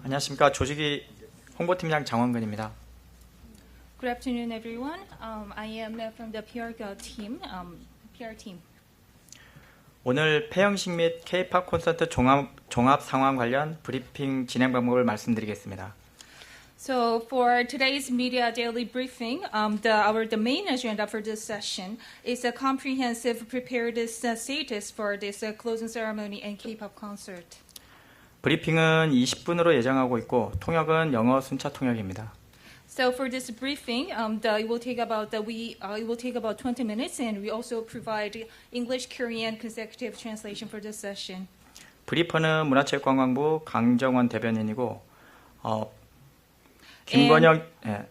안녕하십니까. 조직위 홍보팀장 장원근입니다. Good afternoon, everyone. I am from the PR team. 오늘 폐영식 및 K팝콘서트 종합 상황 관련 브리핑 진행 방법을 말씀드리겠습니다. So for today's media daily briefing, the main agenda for this session is a comprehensive preparedness status for this closing ceremony and K-pop concert. 브리핑은 20분으로 예정하고 있고 통역은 영어 순차 통역입니다. So for this briefing, it will take about 20 minutes, and we also provide English, Korean consecutive translation for this session. 브리퍼는 문화체육관광부 강정원 대변인이고 김권영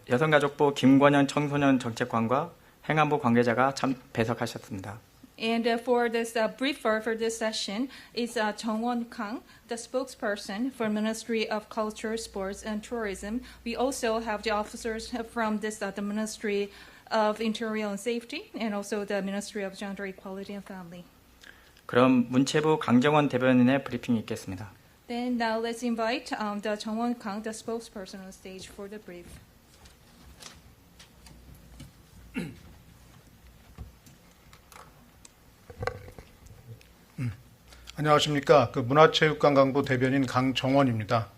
여성가족부 김권영 청소년 정책관과 행안부 관계자가 배석하셨습니다. And for this briefer for this session is Jungwon Kang, the spokesperson for Ministry of Culture, Sports and Tourism. We also have the officers from this the Ministry of Interior and Safety and also the Ministry of Gender Equality and Family. 그럼 문체부 강정원 대변인의 브리핑이 있겠습니다. Then now let's invite the Jungwon Kang, the spokesperson, on stage for the brief. 안녕하십니까. 문화체육관광부 대변인 강정원입니다.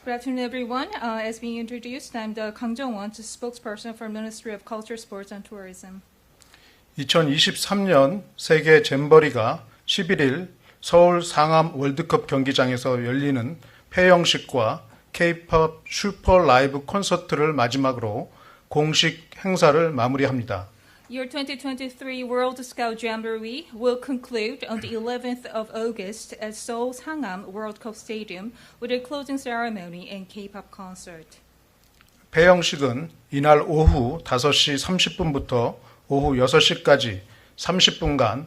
Good afternoon, everyone. As being introduced, I'm the Kang Jung-won, spokesperson for Ministry of Culture, Sports and Tourism. 2023년 세계 잼버리가 11일 서울 상암 월드컵 경기장에서 열리는 폐영식과 K팝 슈퍼 라이브 콘서트를 마지막으로 공식 행사를 마무리합니다. Year 2023 World Scout Jamboree will conclude on the 11th of August at Seoul's Hangam World Cup Stadium with a closing ceremony and K-pop concert. 폐영식은 이날 오후 5시 30분부터 오후 6시까지 30분간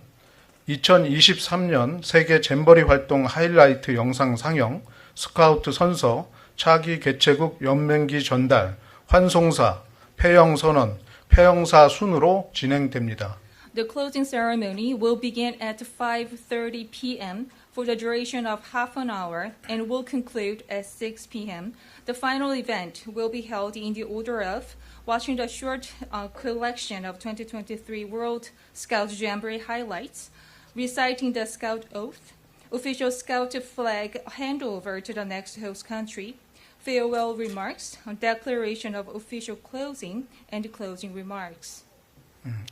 2023년 세계 잼버리 활동 하이라이트 영상 상영, 스카우트 선서, 차기 개최국 연맹기 전달, 환송사, 폐영 선언, 폐영사 순으로 진행됩니다. The closing ceremony will begin at 5:30 p.m. for the duration of half an hour and will conclude at 6 p.m. The final event will be held in the order of watching the short collection of 2023 World Scout Jamboree highlights, reciting the Scout Oath, official Scout flag handover to the next host country, farewell remarks, declaration of official closing, and closing remarks.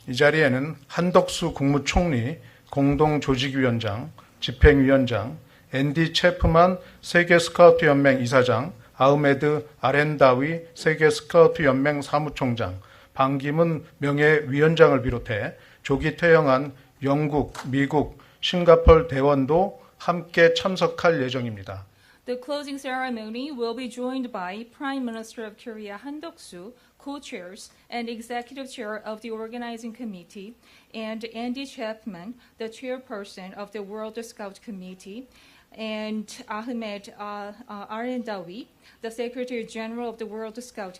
이 자리에는 한덕수 국무총리, 공동조직위원장, 집행위원장, 앤디 체프만 세계스카우트연맹 이사장, 아흐메드 아렌다위 세계스카우트연맹 사무총장, 반기문 명예위원장을 비롯해 조기 퇴영한 영국, 미국, 싱가포르 대원도 함께 참석할 예정입니다. The closing ceremony will be joined by Prime Minister of Korea Han Duk-soo, co-chairs and executive chair of the organizing committee, and Andy Chapman, the chairperson of the World Scout Committee, and Ahmed Arendawi, the Secretary General of the World Scout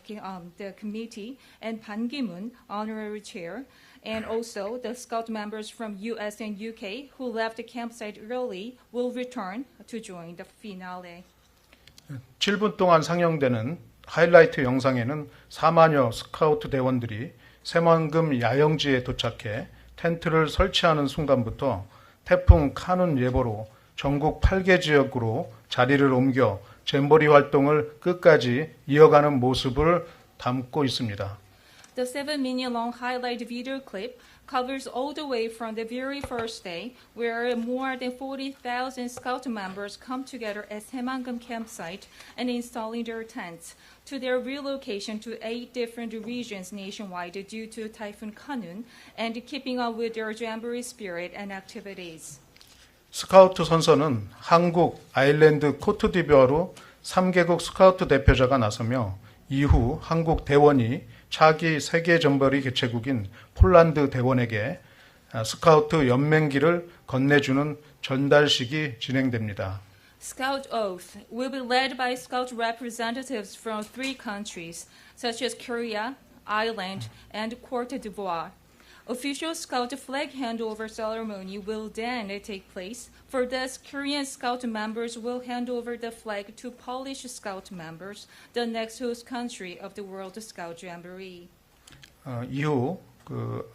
the Committee, and Ban Ki-moon, honorary chair, and also the Scout members from US and UK who left the campsite early will return to join the finale. 7분 동안 상영되는 하이라이트 영상에는 4만여 스카우트 대원들이 새만금 야영지에 도착해 텐트를 설치하는 순간부터 태풍 카눈 예보로 전국 8개 지역으로 자리를 옮겨 잼버리 활동을 끝까지 이어가는 모습을 담고 있습니다. The 7-minute long highlight video clip covers all the way from the very first day, where more than 40,000 Scout members come together at Saemangam campsite and installing their tents, to their relocation to 8 different regions nationwide due to Typhoon Kanun, and keeping up with their jamboree spirit and activities. 스카우트 선서는 한국, 아일랜드, 코트디부아르 3개국 스카우트 대표자가 나서며 이후 한국 대원이 차기 세계 잼버리 개최국인 폴란드 대원에게 스카우트 연맹기를 건네주는 전달식이 진행됩니다. Scout Oath will be led by Scout representatives from 3 countries, such as Korea, Ireland, and Cote d'Ivoire. Official Scout flag handover ceremony will then take place. For this, Korean Scout members will hand over the flag to Polish Scout members, the next host country of the World Scout Jamboree. 이후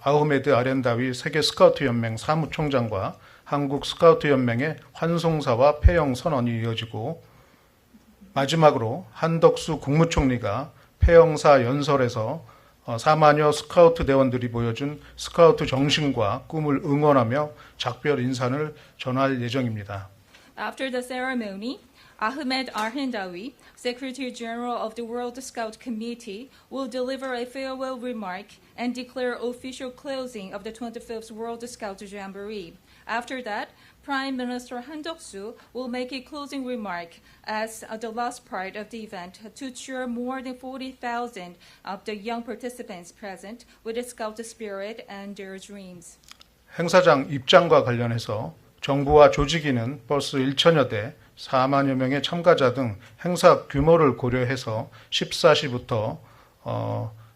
아흐메드 아렌다위 세계 스카우트 연맹 사무총장과 한국 스카우트 연맹의 환송사와 폐영 선언이 이어지고 마지막으로 한덕수 국무총리가 폐영사 연설에서 4만여 스카우트 대원들이 보여준 스카우트 정신과 꿈을 응원하며 작별 인사를 전할 예정입니다. After the ceremony, Ahmed Arhendawi, Secretary General of the World Scout Committee, will deliver a farewell remark and declare official closing of the 25th World Scout Jamboree. After that, Prime Minister Han Duck-soo will make a closing remark as the last part of the event to cheer more than 40,000 of the young participants present with a scout spirit and their dreams. 행사장 입장과 관련해서 정부와 조직위는 버스 1천여 대, 4만여 명의 참가자 등 행사 규모를 고려해서 14시부터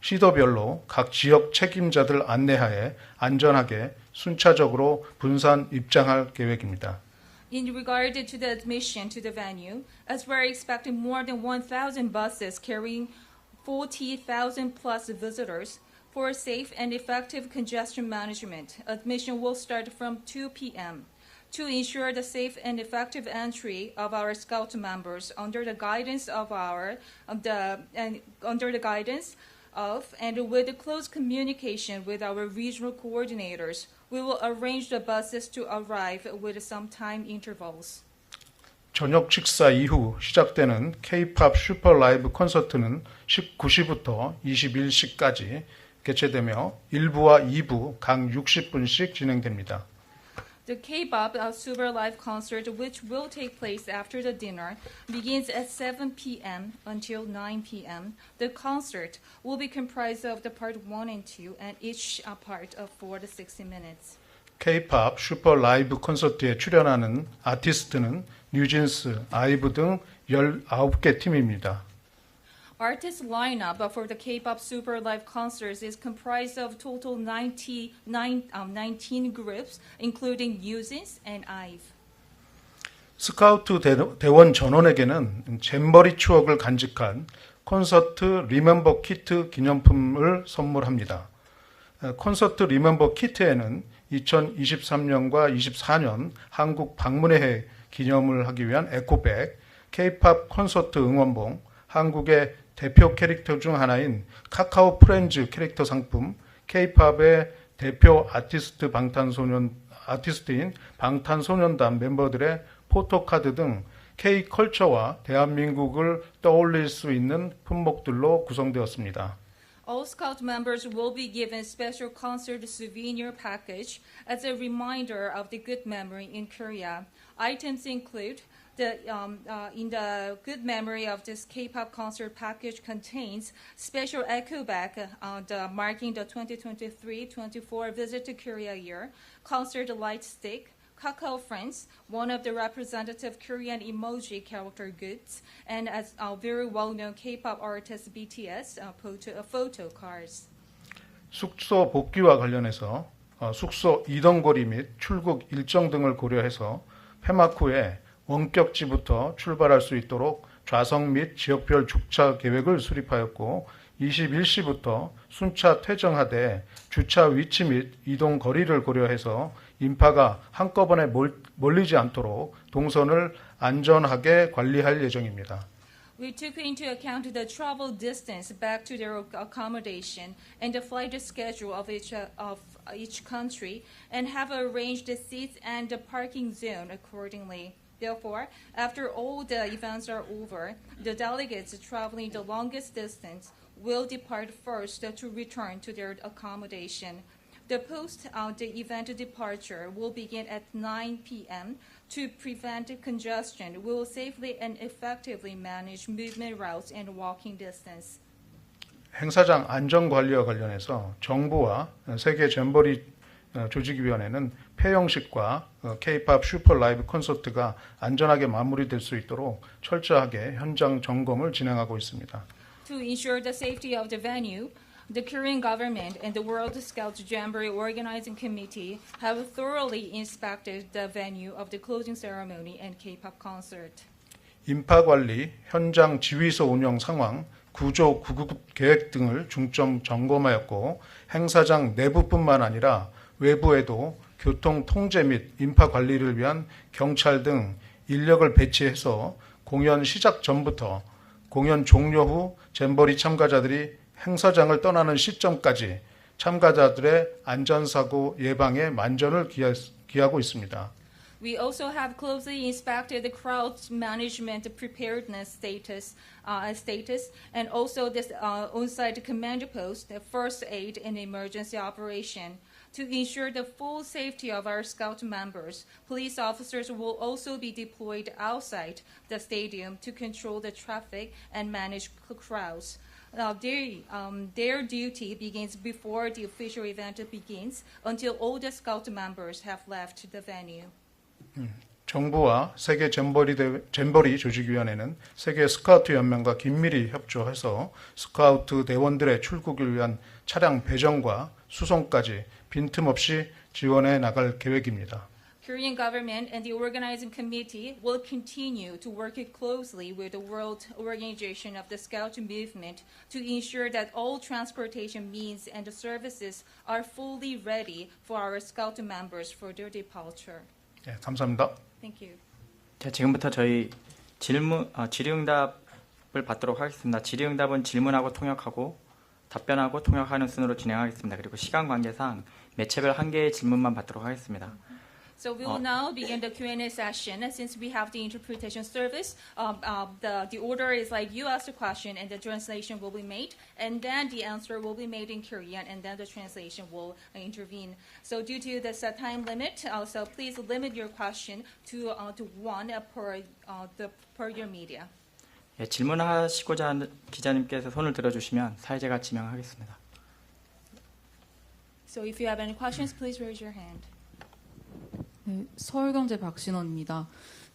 시도별로 각 지역 책임자들 안내하에 안전하게 순차적으로 분산 입장할 계획입니다. In regard to the admission to the venue, as we're expecting more than 1,000 buses carrying 40,000 plus visitors, for safe and effective congestion management, admission will start from 2 p.m. To ensure the safe and effective entry of our Scout members under the guidance of and with close communication with our regional coordinators, we will arrange the buses to arrive with some time intervals. 저녁 식사 이후 시작되는 K팝 슈퍼 라이브 콘서트는 19시부터 21시까지 개최되며 1부와 2부 각 60분씩 진행됩니다. The K-pop Super Live concert, which will take place after the dinner, begins at 7 p.m. until 9 p.m. The concert will be comprised of the part 1 and 2, and each part of 4 to 60 minutes. K팝 슈퍼 라이브 콘서트에 출연하는 아티스트는 뉴진스, 아이브 등 19개 팀입니다. Artist lineup for the K-pop Super Live concerts is comprised of total 19 groups, including NewJeans and IVE. 스카우트 대원 전원에게는 잼버리 추억을 간직한 콘서트 리멤버 키트 기념품을 선물합니다. 콘서트 리멤버 키트에는 2023년과 24년 한국 방문의 해 기념을 하기 위한 에코백, K-팝 콘서트 응원봉, 한국의 대표 캐릭터 중 하나인 카카오 프렌즈 캐릭터 상품, K-팝의 대표 아티스트인 방탄소년단 멤버들의 포토카드 등 K-컬처와 대한민국을 떠올릴 수 있는 품목들로 구성되었습니다. All Scout members will be given special concert souvenir package as a reminder of the good memory in Korea. Items include in the good memory of this K-pop concert package contains special echo bag marking the 2023-24 visit to Korea year, concert light stick, Kakao Friends, one of the representative Korean emoji character goods, and as very well-known K-pop artist BTS photo cards. 숙소 복귀와 관련해서 숙소 이동거리 및 출국 일정 등을 고려해서 폐막 후에 원격지부터 출발할 수 있도록 좌석 및 지역별 주차 계획을 수립하였고 21시부터 순차 퇴정하되 주차 위치 및 이동 거리를 고려해서 인파가 한꺼번에 몰리지 않도록 동선을 안전하게 관리할 예정입니다. We took into account the travel distance back to their accommodation and the flight schedule of each country and have arranged the seats and the parking zone accordingly. Therefore, after all the events are over, the delegates traveling the longest distance will depart first to return to their accommodation. The post-event departure will begin at 9 p.m. To prevent congestion, we will safely and effectively manage movement routes and walking distance. 행사장 안전관리와 관련해서 정부와 세계 잼버리 조직위원회는 폐영식과 K-팝 슈퍼 라이브 콘서트가 안전하게 마무리될 수 있도록 철저하게 현장 점검을 진행하고 있습니다. To ensure the safety of the venue, The Korean government and the World Scout Jamboree Organizing Committee have thoroughly inspected the venue of the closing ceremony and K-pop concert. 인파 관리, 현장 지휘소 운영 상황, 구조 구급 계획 등을 중점 점검하였고 행사장 내부뿐만 아니라 외부에도 교통 통제 및 인파 관리를 위한 경찰 등 인력을 배치해서 공연 시작 전부터 공연 종료 후 잼버리 참가자들이 행사장을 떠나는 시점까지 참가자들의 안전사고 예방에 만전을 기하고 있습니다. We also have closely inspected the crowd management preparedness status, and also this on-site command post, the first aid and emergency operation. To ensure the full safety of our Scout members, police officers will also be deployed outside the stadium to control the traffic and manage crowds. Their duty begins before the official event begins until all the Scout members have left the venue. 정부와 세계 잼버리 조직위원회는 세계 스카우트 연맹과 긴밀히 협조해서 스카우트 대원들의 출국을 위한 차량 배정과 수송까지 빈틈없이 지원해 나갈 계획입니다. Korean government and the organizing committee will continue to work closely with the World Organization of the Scout Movement to ensure that all transportation means and services are fully ready for our Scout members for their departure. 네, 감사합니다. Thank you. 자, 지금부터 저희 질의응답을 받도록 하겠습니다. 질의응답은 질문하고 통역하고 답변하고 통역하는 순으로 진행하겠습니다. 그리고 시간 관계상 매체별 한 개의 질문만 받도록 하겠습니다. So we will now begin the Q&A session. Since we have the interpretation service, the order is like you ask the question and the translation will be made, and then the answer will be made in Korean, and then the translation will intervene. So due to the set time limit, so please limit your question to one per your media. 예, 질문하시고자 하는 기자님께서 손을 들어주시면 사회자가 지명하겠습니다. So if you have any questions, please raise your hand. 네, 서울경제 박신원입니다.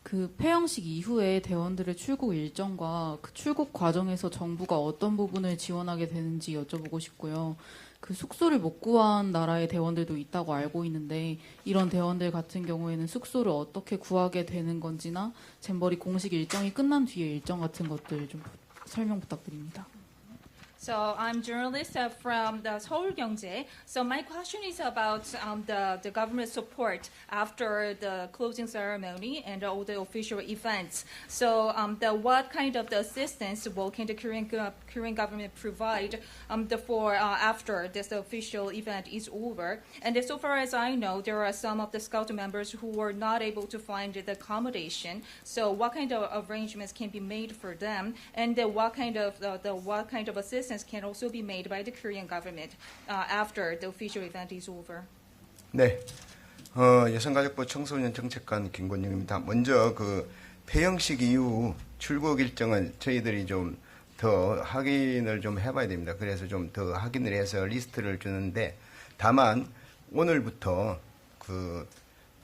그 폐영식 이후에 대원들의 출국 일정과 그 출국 과정에서 정부가 어떤 부분을 지원하게 되는지 여쭤보고 싶고요. 그 숙소를 못 구한 나라의 대원들도 있다고 알고 있는데 이런 대원들 같은 경우에는 숙소를 어떻게 구하게 되는 건지나 잼버리 공식 일정이 끝난 뒤에 일정 같은 것들 좀 설명 부탁드립니다. So I'm journalist from the 서울경제. So my question is about the government support after the closing ceremony and all the official events. So what kind of the assistance can the Korean government provide for after this official event is over? And so far as I know, there are some of the Scout members who were not able to find the accommodation. So what kind of arrangements can be made for them? And what kind of assistance can also be made by the Korean government after the official event is over. 네, 여성가족부 청소년 정책관 김권영입니다. 먼저 그 폐영식 이후 출국 일정은 저희들이 좀 더 확인을 좀 해봐야 됩니다. 그래서 좀 더 확인을 해서 리스트를 주는데 다만 오늘부터 그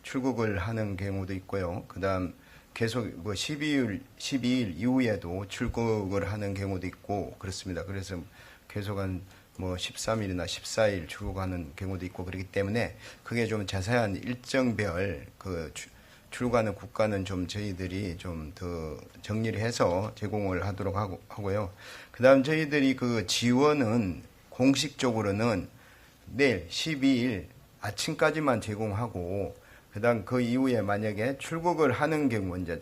출국을 하는 경우도 있고요. 그다음 계속 뭐 12일 이후에도 출국을 하는 경우도 있고 그렇습니다. 그래서 계속 한 뭐 13일이나 14일 출국하는 경우도 있고 그렇기 때문에 그게 좀 자세한 일정별 그 출국하는 국가는 좀 저희들이 좀 더 정리를 해서 제공을 하도록 하고요. 그다음 저희들이 그 지원은 공식적으로는 내일 12일 아침까지만 제공하고 그다음 그 이후에 만약에 출국을 하는 경우 이제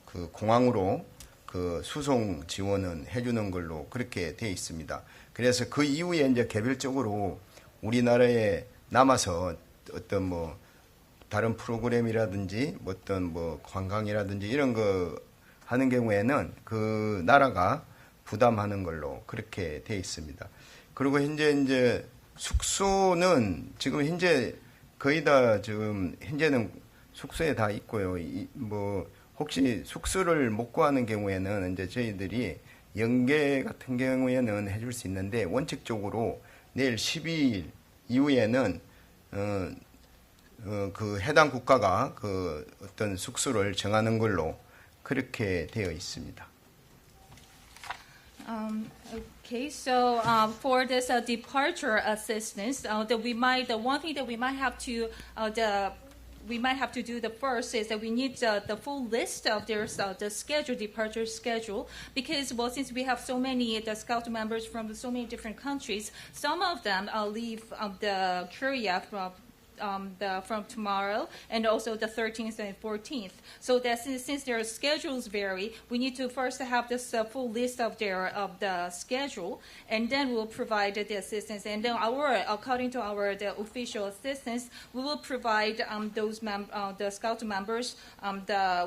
그 공항으로 그 수송 지원은 해주는 걸로 그렇게 돼 있습니다. 그래서 그 이후에 이제 개별적으로 우리나라에 남아서 어떤 뭐 다른 프로그램이라든지 어떤 뭐 관광이라든지 이런 거 하는 경우에는 그 나라가 부담하는 걸로 그렇게 돼 있습니다. 그리고 현재 이제 숙소는 지금 현재 거의 다 지금 현재는 숙소에 다 있고요. 뭐 혹시 숙소를 못 구하는 경우에는 이제 저희들이 연계 같은 경우에는 해줄 수 있는데 원칙적으로 내일 12일 이후에는 그 해당 국가가 그 어떤 숙소를 정하는 걸로 그렇게 되어 있습니다. Okay, so for this departure assistance, the one thing that we might have to do the first is that we need the full list of their the departure schedule, because since we have so many the scout members from so many different countries, some of them leave the Korea from tomorrow and also the 13th and 14th. So that since their schedules vary, we need to first have this full list of the schedule, and then we'll provide the assistance. And then according to the official assistance, we will provide the scout members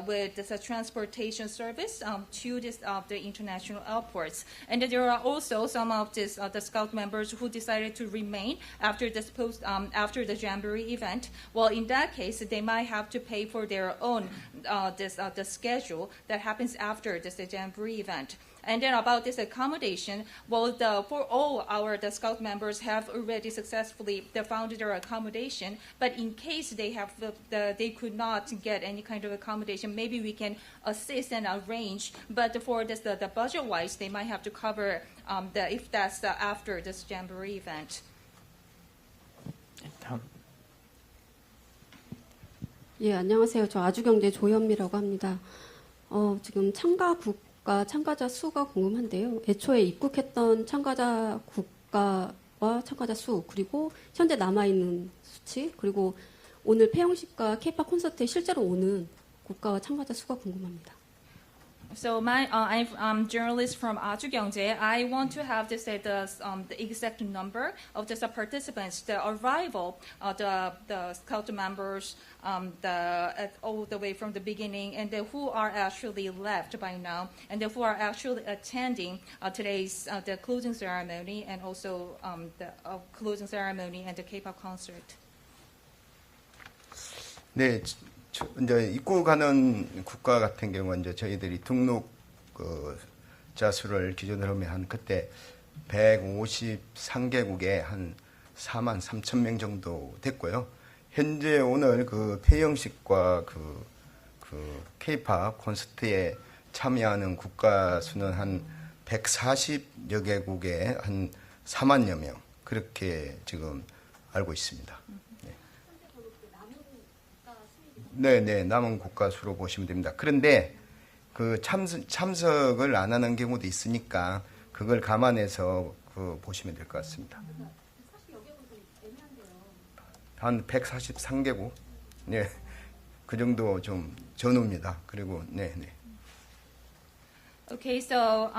with the transportation service to the international airports. And then there are also some of the scout members who decided to remain after after the Jamboree event. Well, in that case, they might have to pay for their own the schedule that happens after the Jamboree event. And then about this accommodation, for all the scout members have already successfully found their accommodation. But in case they could not get any kind of accommodation, maybe we can assist and arrange. But for the budget-wise, they might have to cover if that's after this Jamboree event. 다음. 예, 안녕하세요. 저 아주경제 조현미라고 합니다. 지금 참가자 수가 궁금한데요. 애초에 입국했던 참가자 국가와 참가자 수, 그리고 현재 남아있는 수치, 그리고 오늘 폐영식과 K팝 콘서트에 실제로 오는 국가와 참가자 수가 궁금합니다. So I'm journalist from 아주경제. I want to have the exact number of the participants, the arrival, the scout members, all the way from the beginning, and who are actually left by now, and who are actually attending today's the closing ceremony, and also the closing ceremony and the K-pop concert. 네, 이제 입국하는 국가 같은 경우는 이제 저희들이 등록 자 수를 기준으로 하면 한 그때 153개국에 한 4만 3천 명 정도 됐고요. 현재 오늘 그 폐영식과 그 K팝 콘서트에 참여하는 국가 수는 한 140여 개국에 한 4만여 명, 그렇게 지금 알고 있습니다. 네, 남은 국가 수로 보시면 됩니다. 그런데 그 참석을 안 하는 경우도 있으니까 그걸 감안해서 보시면 될 것 같습니다. 한 143개국, 네, 그 정도 좀 전후입니다. 그리고 네. Okay, so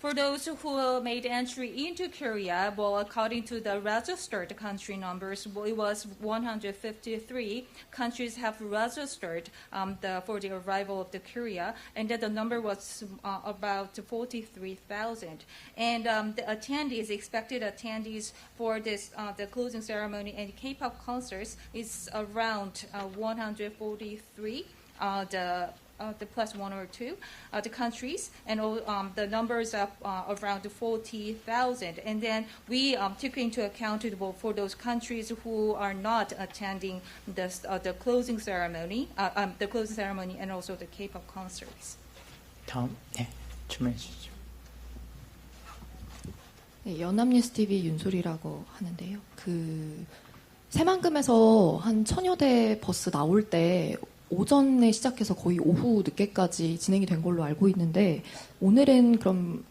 for those who made entry into Korea, according to the registered country numbers, it was 153 countries have registered for the arrival of the Korea, and that the number was about 43,000. And the expected attendees for this the closing ceremony and K-pop concerts is around 143. The plus one or two, the countries, and the numbers are around 40,000. And then we took into account for those countries who are not attending the closing ceremony, and also the K-pop concerts. 다음, 네, 질문해 주시죠. 네, 연합뉴스 TV 윤소리라고 하는데요. 새만금에서 한 1000여 대 버스 나올 때 오전에 시작해서 거의 오후 늦게까지 진행이 된 걸로 알고 있는데, 오늘은 그럼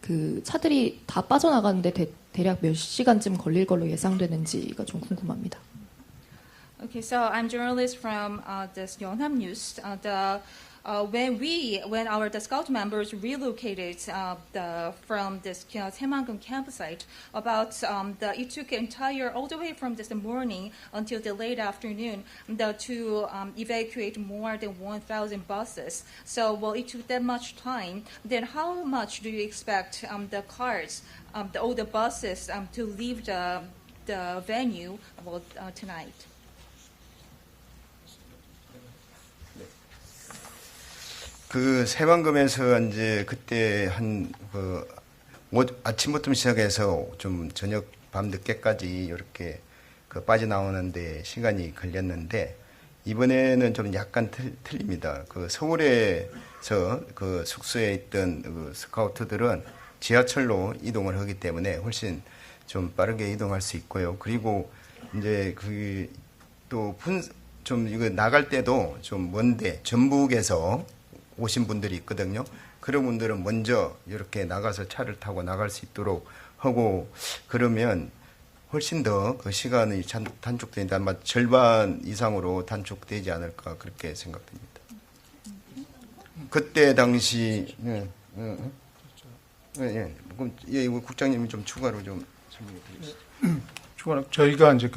차들이 다 빠져나가는데 대략 몇 시간쯤 걸릴 걸로 예상되는지가 좀 궁금합니다. Okay, so I'm journalist from this Yonhap-News. When our scout members relocated from this Saemanggeum campsite, it took all the way from this morning until the late afternoon to evacuate more than 1,000 buses. So, it took that much time. Then, how much do you expect the cars, all the buses, to leave the venue tonight? 새만금에서 이제 그때 아침부터 시작해서 좀 저녁 밤 늦게까지 이렇게 빠져나오는데 시간이 걸렸는데, 이번에는 좀 약간 틀립니다. 서울에 그 숙소에 있던 그 스카우트들은 지하철로 이동을 하기 때문에 훨씬 좀 빠르게 이동할 수 있고요. 그리고 이제 좀 이거 나갈 때도 좀 먼데 전북에서 오신 분들이 있거든요. 그런 분들은 먼저 이렇게 나가서 차를 타고 나갈 수 있도록 하고 그러면 훨씬 더 그 시간이 단축된다. 아마 절반 이상으로 단축되지 않을까 그렇게 생각됩니다. 그때 당시 그럼 이거 국장님이 좀 추가로 좀 설명해 주시죠. 추가로 저희가 이제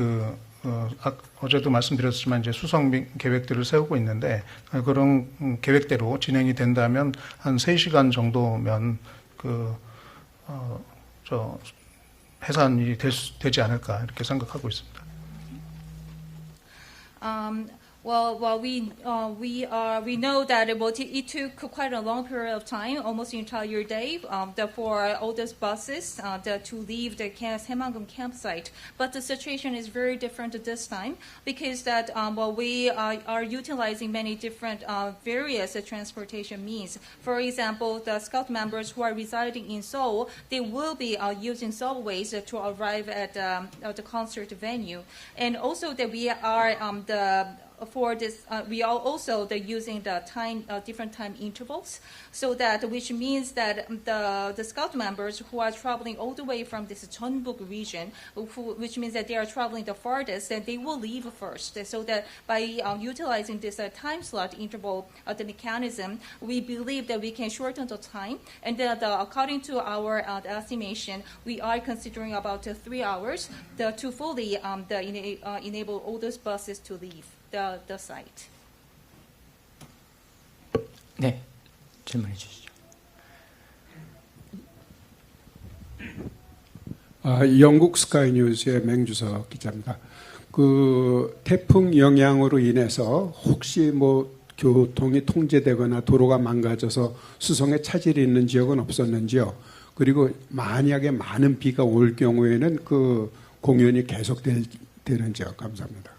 어제도 말씀드렸지만 이제 수송 계획들을 세우고 있는데 그런 계획대로 진행이 된다면 한 3시간 정도면 해산이 되지 않을까 이렇게 생각하고 있습니다. Well, we know that it took quite a long period of time, almost the entire day, for all those buses to leave the Saemangeum campsite. But the situation is very different this time because that we are utilizing many different various transportation means. For example, the Scout members who are residing in Seoul, they will be using subways to arrive at the concert venue, and also that we are for this, we are also using the different time intervals, so that which means that the Scout members who are traveling all the way from this Jeonbuk region, which means that they are traveling the farthest, and they will leave first. So that by utilizing this time slot interval, the mechanism, we believe that we can shorten the time. And according to our estimation, we are considering about 3 hours to fully enable all those buses to leave the site. 네, 질문해 주시죠. 영국 스카이뉴스의 맹주석 기자입니다. 그 태풍 영향으로 인해서 혹시 교통이 통제되거나 도로가 망가져서 수송에 차질이 있는 지역은 없었는지요? 그리고 만약에 많은 비가 올 경우에는 그 공연이 계속되는지요? 감사합니다.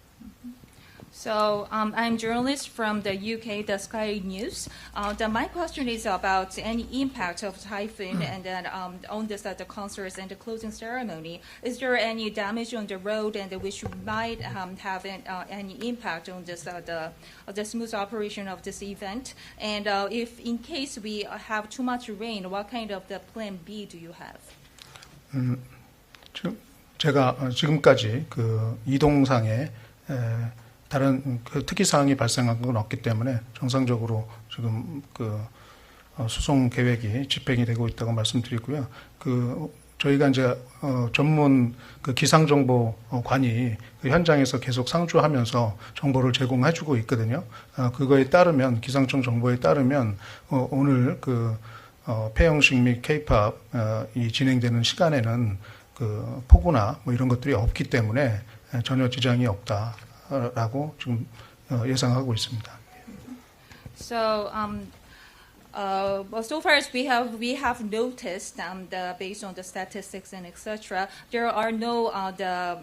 So I'm a journalist from the UK, the Sky News. My question is about any impact of typhoon and then on this the concerts and the closing ceremony. Is there any damage on the road and which might have any impact on this the smooth operation of this event? And if in case we have too much rain, what kind of the plan B do you have? 제가 지금까지 그 이동상에 다른 특이 사항이 발생한 건 없기 때문에 정상적으로 지금 수송 계획이 집행이 되고 있다고 말씀드리고요. 저희가 이제 전문 기상정보관이 현장에서 계속 상주하면서 정보를 제공해주고 있거든요. 그거에 따르면 기상청 정보에 따르면 오늘 폐영식 및 K팝이 진행되는 시간에는 폭우나 이런 것들이 없기 때문에 전혀 지장이 없다라고 지금 예상하고 있습니다. So so far as we have noticed, based on the statistics and etc., there are no other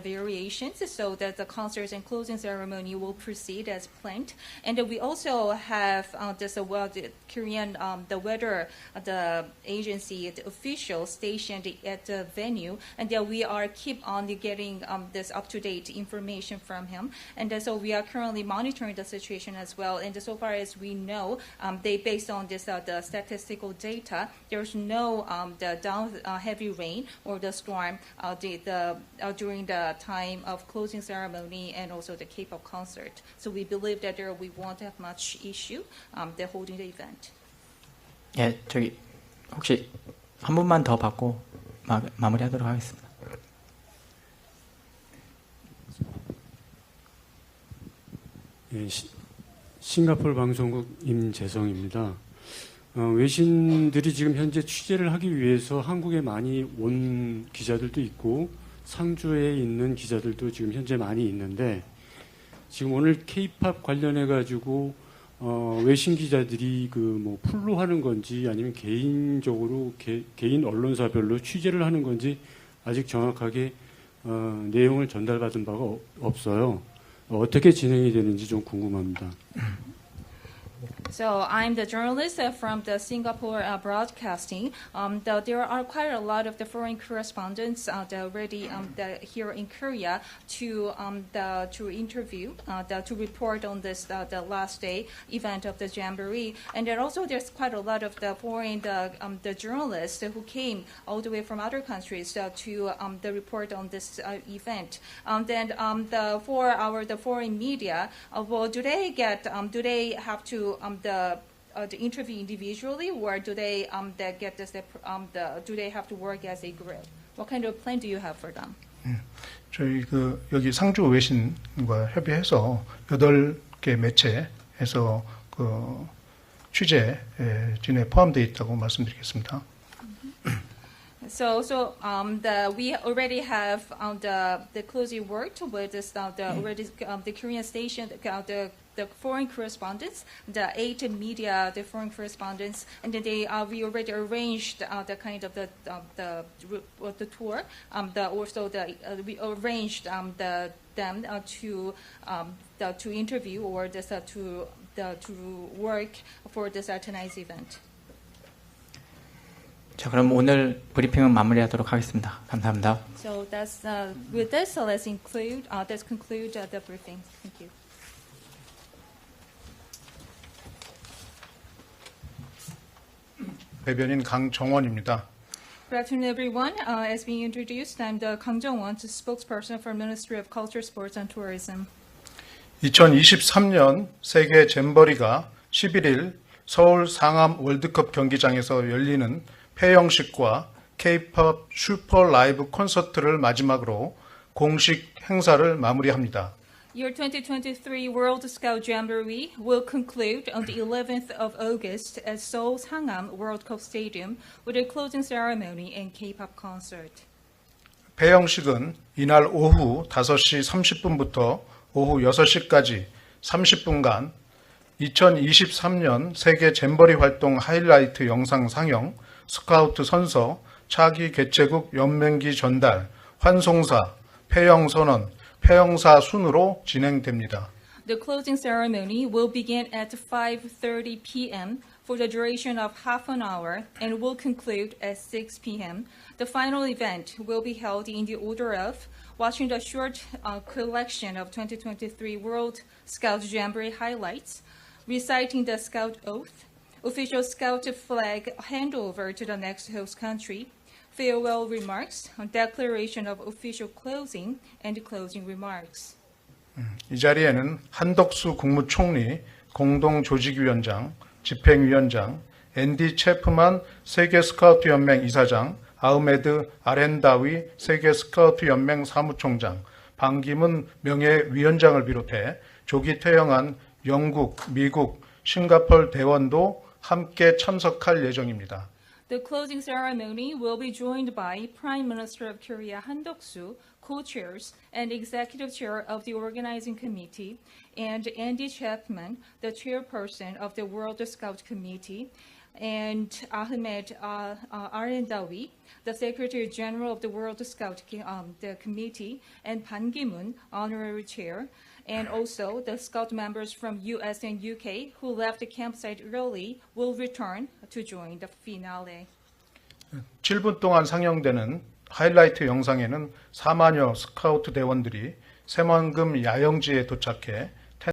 variations, so that the concerts and closing ceremony will proceed as planned. And we also have the Korean the weather agency, the official stationed at the venue, and we are keep on getting this up to date information from him. And so we are currently monitoring the situation as well. And so far as we know, based on this the statistical data, there's no heavy rain or the storm during the time of closing ceremony and also the K-pop concert. So we believe that we won't have much issue holding the event. 예, 혹시 한 분만 더 받고 마무리하도록 하겠습니다. 예, 싱가포르 방송국 임재성입니다. 외신들이 지금 현재 취재를 하기 위해서 한국에 많이 온 기자들도 있고 상주에 있는 기자들도 지금 현재 많이 있는데, 지금 오늘 K-팝 관련해 가지고 외신 기자들이 풀로 하는 건지 아니면 개인적으로 개인 언론사별로 취재를 하는 건지 아직 정확하게 내용을 전달받은 바가 없어요. 어떻게 진행이 되는지 좀 궁금합니다. So I'm the journalist from the Singapore Broadcasting. There are quite a lot of the foreign correspondents already here in Korea to interview, to report on this the last day event of the Jamboree. And then also there's quite a lot of the foreign the journalists who came all the way from other countries to the report on this event. For the foreign media, well, do they have to the interview individually, or do they get this? Do they have to work as a group? What kind of plan do you have for them? 저희 여기 상주 외신과 협의해서 8개 매체에서 취재진에 포함되어 있다고 말씀드리겠습니다. So we already have the closely worked with this the Korean station, the foreign correspondents, the ATBO, the foreign correspondents, and then we already arranged the kind of the tour. We arranged them to interview or to work for this tonight's event. 자, 그럼 오늘 브리핑은 마무리하도록 하겠습니다. 감사합니다. So that's with this. So let's conclude the briefing. Thank you. 대변인 강정원입니다. Good afternoon, everyone. As being introduced, I'm the Kang Jong-won, spokesperson for Ministry of Culture, Sports and Tourism. 2023년 세계 잼버리가 11일 서울 상암 월드컵 경기장에서 열리는 폐영식과 K팝 슈퍼 라이브 콘서트를 마지막으로 공식 행사를 마무리합니다. Year 2023 World Scout Jamboree will conclude on the 11th of August at Seoul Sangam World Cup Stadium with a closing ceremony and K-pop concert. 폐영식은 이날 오후 5시 30분부터 오후 6시까지 30분간 2023년 세계 잼버리 활동 하이라이트 영상 상영, 스카우트 선서, 차기 개최국 연맹기 전달, 환송사, 폐영 선언, 폐영사 순으로 진행됩니다. The closing ceremony will begin at 5:30 p.m. for the duration of half an hour and will conclude at 6 p.m. The final event will be held in the order of watching the short collection of 2023 World Scout Jamboree highlights, reciting the Scout Oath, official Scout flag handover to the next host country, farewell remarks, declaration of official closing, and closing remarks. 이 자리에는 한덕수 국무총리, 공동조직위원장, 집행위원장, 앤디 체프만 세계스카우트연맹 이사장, 아흐메드 아렌다위 세계스카우트연맹 사무총장, 반기문 명예위원장을 비롯해 조기 퇴영한 영국, 미국, 싱가포르 대원도 함께 참석할 예정입니다. The closing ceremony will be joined by Prime Minister of Korea Han Duck-soo, co-chairs and executive chair of the organizing committee, and Andy Chapman, the chairperson of the World Scout Committee, and Ahmed Arendawi, the Secretary General of the World Scout the Committee, and Ban Ki-moon, honorary chair, and also the Scout members from US and UK who left the campsite early will return to join the finale. 7분 동안 상영되는 하이라이트 영상에는 4만여 스카우트 대원들이 새만금 야영지에 도착해